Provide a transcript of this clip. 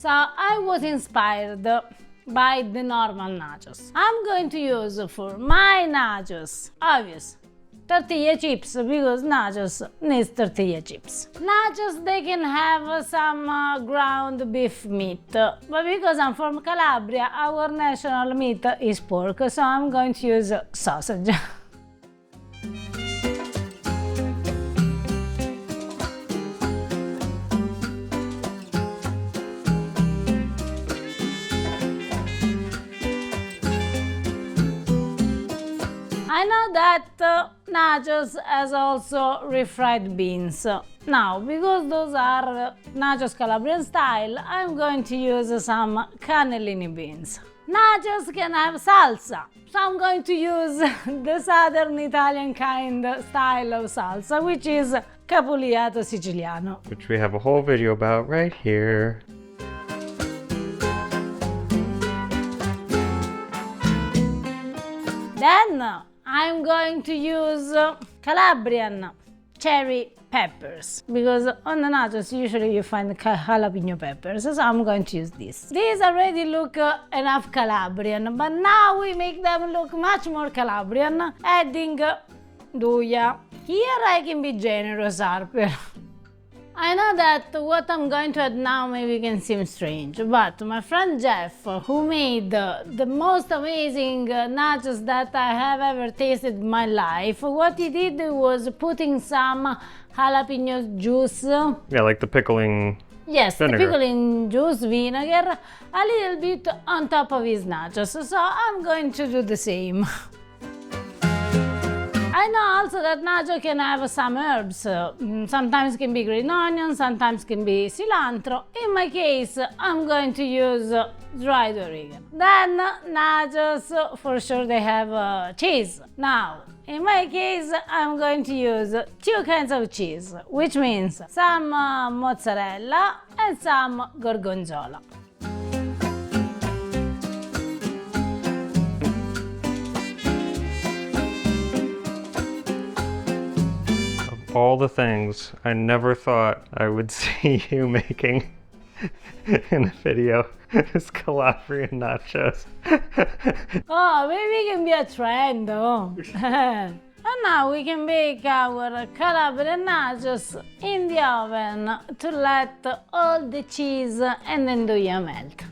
So I was inspired by the normal nachos. I'm going to use for my nachos, obvious, tortilla chips, because nachos needs tortilla chips. Nachos, they can have some ground beef meat, but because I'm from Calabria, our national meat is pork, so I'm going to use sausage. I know that nachos has also refried beans. Now, because those are nachos Calabrian style, I'm going to use some cannellini beans. Nachos can have salsa, so I'm going to use the southern Italian style of salsa, which is capuliato siciliano. Which we have a whole video about right here. Then I'm going to use Calabrian cherry peppers, because on the nachos usually you find jalapeno peppers, so I'm going to use this. These already look enough Calabrian, but now we make them look much more Calabrian, adding in-doo-yah. Here I can be generous, Harper. I know that what I'm going to add now maybe can seem strange, but my friend Jeff, who made the most amazing nachos that I have ever tasted in my life, what he did was putting some jalapeno juice. Yeah, like the pickling Yes, vinegar. the pickling juice, vinegar, a little bit on top of his nachos, so I'm going to do the same. I know also that nacho can have some herbs. Sometimes can be green onion, sometimes can be cilantro. In my case, I'm going to use dried oregano. Then nachos, for sure they have cheese. Now, in my case, I'm going to use two kinds of cheese, which means some mozzarella and some gorgonzola. All the things I never thought I would see you making in a video is Calabrian nachos. Oh, maybe it can be a trend, oh. And now we can bake our Calabrian nachos in the oven to let all the cheese and in-doo-yah melt.